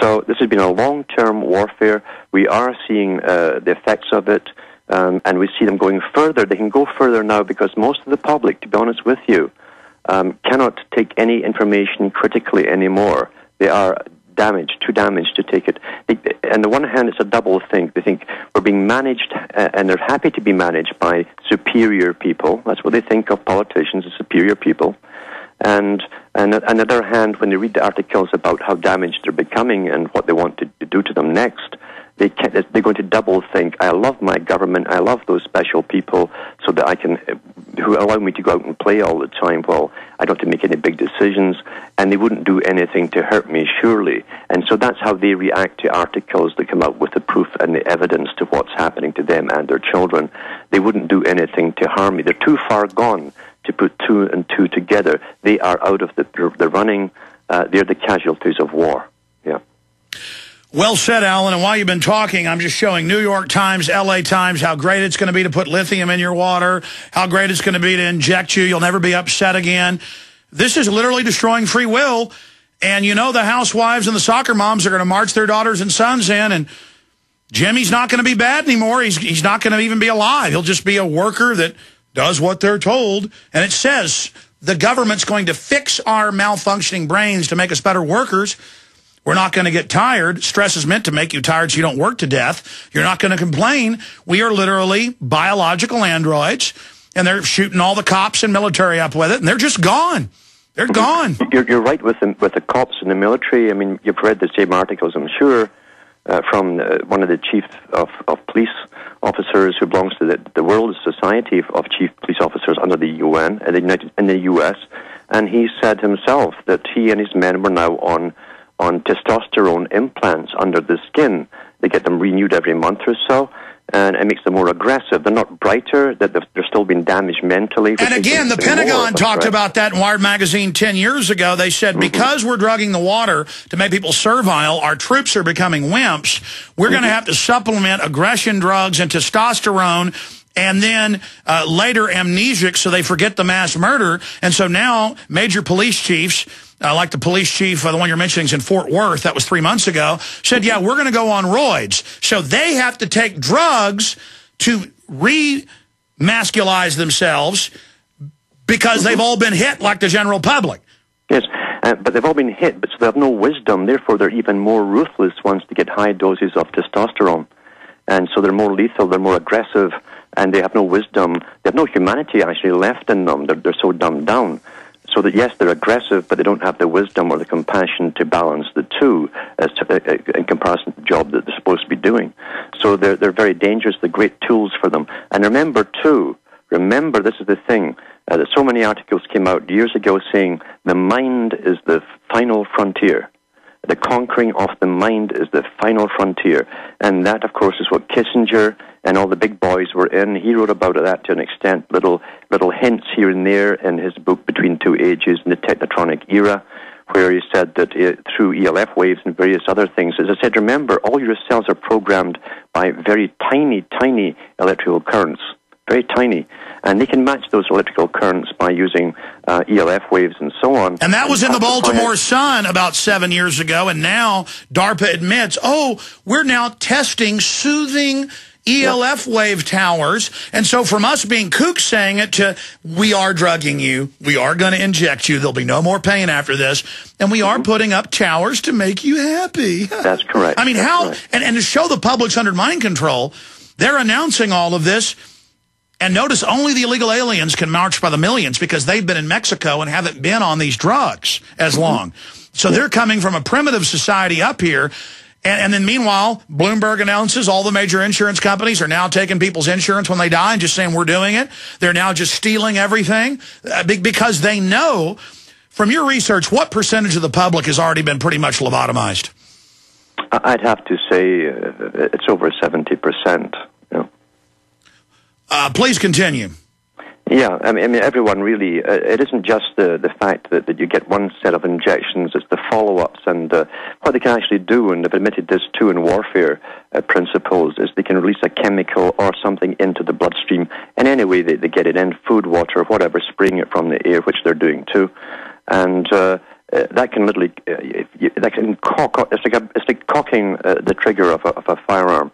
So this has been a long-term warfare. We are seeing the effects of it, and we see them going further. They can go further now because most of the public, to be honest with you, cannot take any information critically anymore. They are too damaged to take it. On the one hand, it's a double thing. They think we're being managed, and they're happy to be managed by superior people. That's what they think of politicians, as superior people. And on the other hand, when they read the articles about how damaged they're becoming and what they want to do to them next, they're going to double think, I love my government, I love those special people so that who allow me to go out and play all the time. Well, I don't have to make any big decisions, and they wouldn't do anything to hurt me, surely. And so that's how they react to articles that come out with the proof and the evidence to what's happening to them and their children. They wouldn't do anything to harm me. They're too far gone to put two and two together. They are out of the running. They're the casualties of war. Yeah. Well said, Alan. And while you've been talking, I'm just showing New York Times, LA Times, how great it's going to be to put lithium in your water, how great it's going to be to inject you. You'll never be upset again. This is literally destroying free will. And you know the housewives and the soccer moms are going to march their daughters and sons in, and Jimmy's not going to be bad anymore. He's not going to even be alive. He'll just be a worker that does what they're told. And it says the government's going to fix our malfunctioning brains to make us better workers. We're not going to get tired. Stress is meant to make you tired so you don't work to death. You're not going to complain. We are literally biological androids, and they're shooting all the cops and military up with it, and they're just gone. They're gone. You're right with the cops and the military. I mean, you've read the same articles, I'm sure, from one of the chief of police officers who belongs to the World Society of Chief Police Officers under the UN in the U.S., and he said himself that he and his men were now on testosterone implants under the skin. They get them renewed every month or so, and it makes them more aggressive. They're not brighter, that they're still being damaged mentally. And again, the Pentagon talked about that in Wired Magazine 10 years ago. They said, because we're drugging the water to make people servile, our troops are becoming wimps. We're going to have to supplement aggression drugs and testosterone, and then later amnesic so they forget the mass murder. And so now major police chiefs, like the police chief, the one you're mentioning is in Fort Worth, that was 3 months ago, said, yeah, we're going to go on roids. So they have to take drugs to re-masculize themselves because they've all been hit like the general public. Yes, but they've all been hit, but so they have no wisdom. Therefore, they're even more ruthless once they get high doses of testosterone. And so they're more lethal, they're more aggressive, and they have no wisdom. They have no humanity actually left in them. They're so dumbed down. So that, yes, they're aggressive, but they don't have the wisdom or the compassion to balance the two in comparison to the job that they're supposed to be doing. So they're very dangerous. They're great tools for them. And remember, this is the thing, that so many articles came out years ago saying the mind is the final frontier. The conquering of the mind is the final frontier. And that, of course, is what Kissinger and all the big boys were in. He wrote about that to an extent, little hints here and there in his book Between Two Ages in the Technotronic Era, where he said that through ELF waves and various other things, as I said, remember, all your cells are programmed by very tiny, tiny electrical currents, very tiny. And they can match those electrical currents by using ELF waves and so on. And that was in the Baltimore Sun about 7 years ago, and now DARPA admits, oh, we're now testing soothing ELF wave towers. And so from us being kooks saying it to, we are drugging you, we are going to inject you, there'll be no more pain after this, and we are putting up towers to make you happy. That's correct. I mean, and to show the public's under mind control, they're announcing all of this. And notice only the illegal aliens can march by the millions because they've been in Mexico and haven't been on these drugs as long. So they're coming from a primitive society up here. And then meanwhile, Bloomberg announces all the major insurance companies are now taking people's insurance when they die and just saying we're doing it. They're now just stealing everything because they know, from your research, what percentage of the public has already been pretty much lobotomized? I'd have to say it's over 70%. Please continue. Yeah, I mean, everyone really, it isn't just the fact that you get one set of injections, it's the follow-ups and what they can actually do, and they've admitted this too in warfare principles, is they can release a chemical or something into the bloodstream, and anyway they get it in, food, water, whatever, spraying it from the air, which they're doing too. And that can literally that can cock. It's like cocking the trigger of a firearm.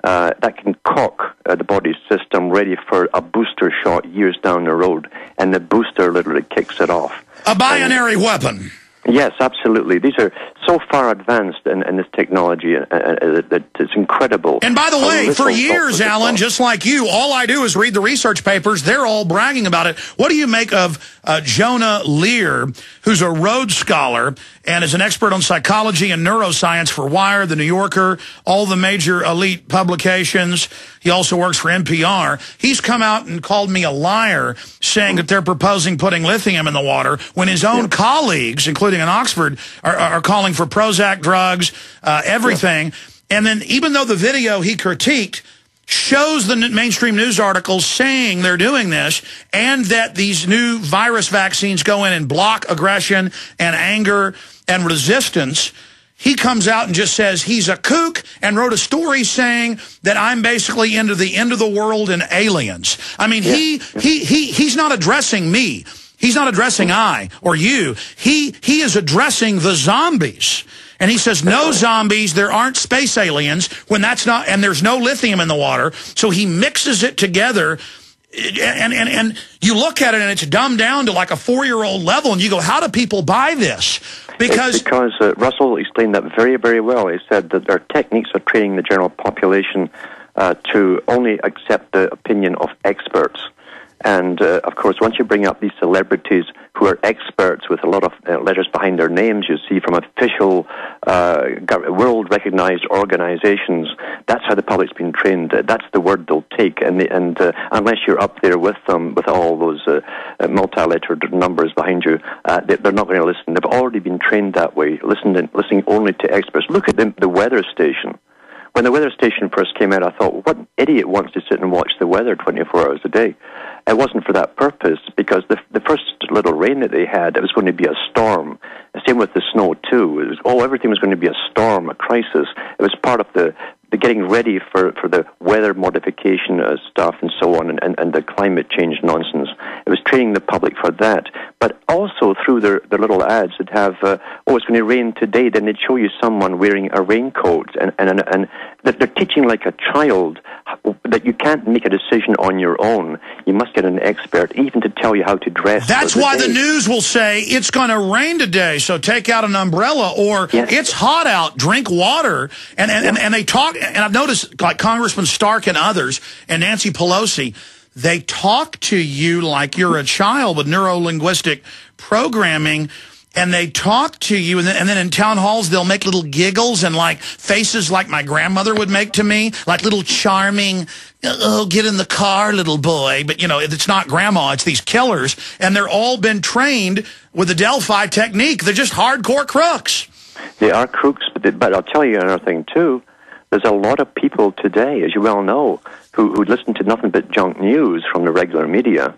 That can cock the body's system ready for a booster shot years down the road, and the booster literally kicks it off. A binary weapon. Yes, absolutely. These are so far advanced in this technology that it's incredible. And by the way, for years, Alan, just like you, all I do is read the research papers. They're all bragging about it. What do you make of Jonah Lear, who's a Rhodes Scholar and is an expert on psychology and neuroscience for Wired, The New Yorker, all the major elite publications? He also works for NPR. He's come out and called me a liar, saying that they're proposing putting lithium in the water when his own colleagues, including in Oxford, are calling for Prozac drugs, everything. And then even though the video he critiqued shows the mainstream news articles saying they're doing this and that these new virus vaccines go in and block aggression and anger and resistance, he comes out and just says he's a kook and wrote a story saying that I'm basically into the end of the world and aliens. I mean, he's not addressing me. He's not addressing I or you. He is addressing the zombies. And he says, no zombies, there aren't space aliens, when that's not, and there's no lithium in the water. So he mixes it together, and you look at it and it's dumbed down to like a 4-year-old level, and you go, how do people buy this? Because Russell explained that very, very well. He said that their techniques are training the general population to only accept the opinion of experts. And, of course, once you bring up these celebrities who are experts with a lot of letters behind their names, you see, from official world-recognized organizations, that's how the public's been trained. That's the word they'll take. And unless you're up there with them, with all those multi-lettered numbers behind you, they're not going to listen. They've already been trained that way, listening only to experts. Look at the weather station. When the weather station first came out, I thought, what idiot wants to sit and watch the weather 24 hours a day? It wasn't for that purpose, because the first little rain that they had, it was going to be a storm. Same with the snow, too. It was, everything was going to be a storm, a crisis. It was part of the getting ready for the weather modification stuff and so on, and the climate change nonsense. It was training the public for that. But also through their little ads that have, it's going to rain today, then they'd show you someone wearing a raincoat, and they're teaching like a child that you can't make a decision on your own. You must get an expert, even to tell you how to dress. That's why the news will say, it's going to rain today, so take out an umbrella, or it's hot out, drink water. And they talk, and I've noticed, like Congressman Stark and others, and Nancy Pelosi, they talk to you like you're a child with neuro-linguistic programming, and they talk to you, and then in town halls, they'll make little giggles and like faces like my grandmother would make to me, like little charming, oh, get in the car, little boy. But, you know, it's not grandma, it's these killers, and they're all been trained with the Delphi technique. They're just hardcore crooks. They are crooks, but I'll tell you another thing, too. There's a lot of people today, as you well know, who listen to nothing but junk news from the regular media,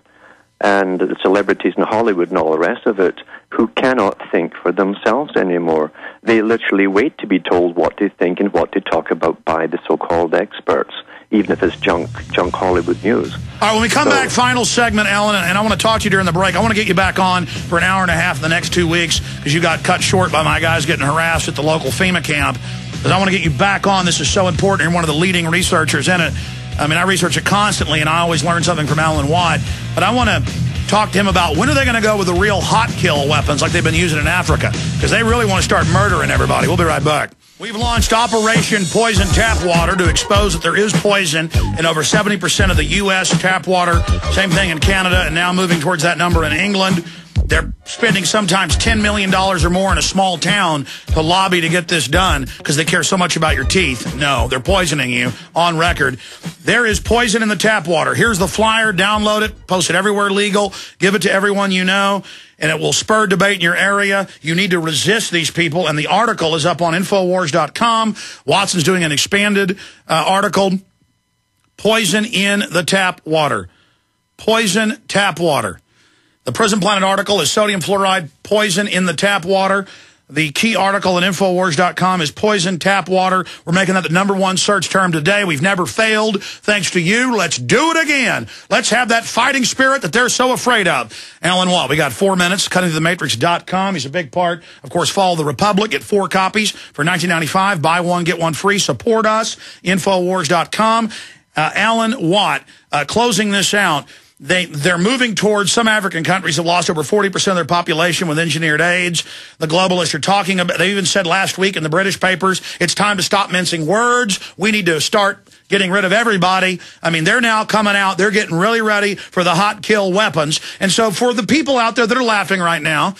and the celebrities in Hollywood and all the rest of it, who cannot think for themselves anymore. They literally wait to be told what to think and what to talk about by the so-called experts, even if it's junk Hollywood news. All right, when we come back, final segment, Ellen, and I want to talk to you during the break. I want to get you back on for an hour and a half in the next 2 weeks, because you got cut short by my guys getting harassed at the local FEMA camp. Because I want to get you back on. This is so important. You're one of the leading researchers in it. I mean, I research it constantly, and I always learn something from Alan Watt. But I want to talk to him about when are they going to go with the real hot kill weapons like they've been using in Africa, because they really want to start murdering everybody. We'll be right back. We've launched Operation Poison Tap Water to expose that there is poison in over 70% of the U.S. tap water. Same thing in Canada, and now moving towards that number in England. They're spending sometimes $10 million or more in a small town to lobby to get this done because they care so much about your teeth. No, they're poisoning you on record. There is poison in the tap water. Here's the flyer. Download it. Post it everywhere legal. Give it to everyone you know, and it will spur debate in your area. You need to resist these people, and the article is up on Infowars.com. Watson's doing an expanded article. Poison in the tap water. Poison tap water. The Prison Planet article is sodium fluoride, poison in the tap water. The key article at Infowars.com is poison tap water. We're making that the #1 search term today. We've never failed. Thanks to you. Let's do it again. Let's have that fighting spirit that they're so afraid of. Alan Watt, we got 4 minutes. CuttingThroughTheMatrix.com. He's a big part. Of course, follow The Republic. Get 4 copies for $19.95. Buy one, get one free. Support us. Infowars.com. Alan Watt, closing this out. They're moving towards, some African countries have lost over 40% of their population with engineered AIDS. The globalists are talking about, they even said last week in the British papers, it's time to stop mincing words. We need to start getting rid of everybody. I mean, they're now coming out. They're getting really ready for the hot kill weapons. And so for the people out there that are laughing right now,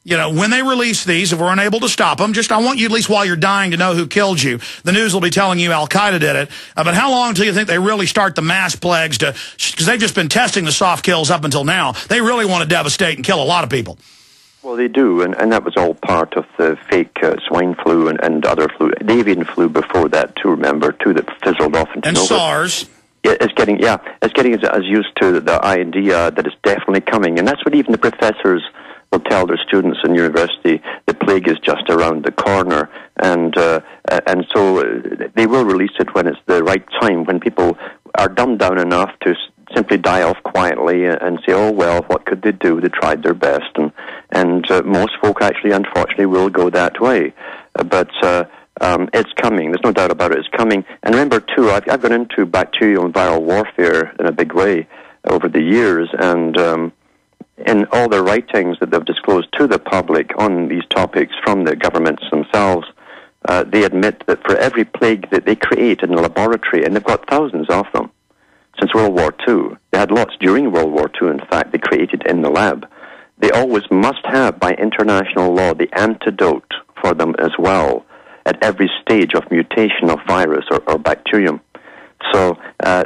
you know, when they release these, if we're unable to stop them, I want you, at least while you're dying, to know who killed you. The news will be telling you Al-Qaeda did it. But how long until you think they really start the mass plagues to, because they've just been testing the soft kills up until now. They really want to devastate and kill a lot of people. Well, they do, and that was all part of the fake swine flu and other flu. The avian flu before that, too, remember, too, that fizzled off into and nowhere. SARS. It's getting as used to the idea that it's definitely coming. And that's what even the professors will tell their students in university. The plague is just around the corner, and so they will release it when it's the right time, when people are dumbed down enough to simply die off quietly and say, oh, well, what could they do? They tried their best. And most folk actually, unfortunately, will go that way. But it's coming. There's no doubt about it. It's coming. And remember, too, I've gone into bacterial and viral warfare in a big way over the years, and in all the writings that they've disclosed to the public on these topics from the governments themselves, they admit that for every plague that they create in the laboratory, and they've got thousands of them since World War II, they had lots during World War II, in fact, they created in the lab, they always must have, by international law, the antidote for them as well at every stage of mutation of virus or bacterium. So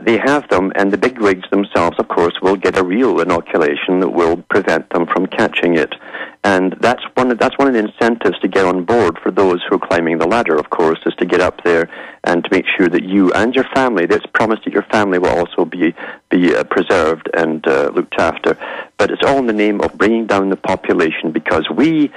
they have them, and the bigwigs themselves, of course, will get a real inoculation that will prevent them from catching it. And that's one of the incentives to get on board for those who are climbing the ladder, of course, is to get up there and to make sure that you and your family, that's promised that your family will also be preserved and looked after. But it's all in the name of bringing down the population, because you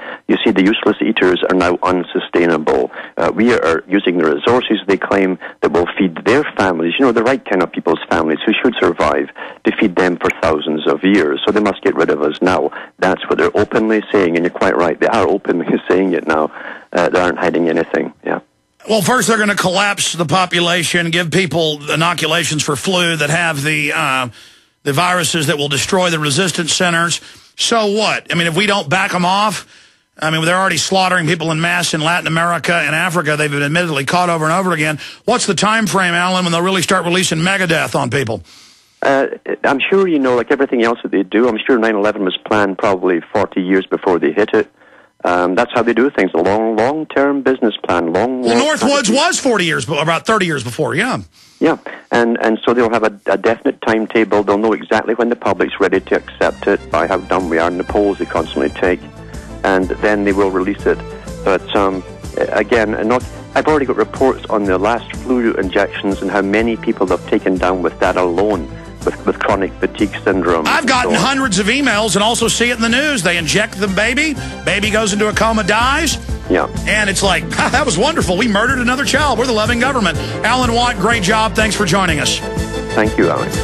see, the useless eaters are now unsustainable. We are using the resources they claim that will feed their families, you know, the right kind of people's families who should survive, to feed them for thousands of years. So they must get rid of us now. That's what they're openly saying, and you're quite right. They are openly saying it now. They aren't hiding anything, yeah. Well, first they're going to collapse the population, give people inoculations for flu that have the viruses that will destroy the resistance centers. So what? I mean, if we don't back them off, I mean, they're already slaughtering people in mass in Latin America and Africa. They've been admittedly caught over and over again. What's the time frame, Alan, when they'll really start releasing megadeath on people? I'm sure, you know, like everything else that they do, I'm sure 9/11 was planned probably 40 years before they hit it. That's how they do things, a long-term business plan. Well, Northwoods was 40 years, about 30 years before, yeah. Yeah, and so they'll have a definite timetable. They'll know exactly when the public's ready to accept it, by how dumb we are and the polls they constantly take, and then they will release it. But again, I've already got reports on the last flu injections and how many people they've taken down with that alone, with chronic fatigue syndrome. I've gotten hundreds of emails and also see it in the news. They inject the baby goes into a coma, dies. Yeah. And it's like, that was wonderful. We murdered another child. We're the loving government. Alan Watt, great job. Thanks for joining us. Thank you, Alex.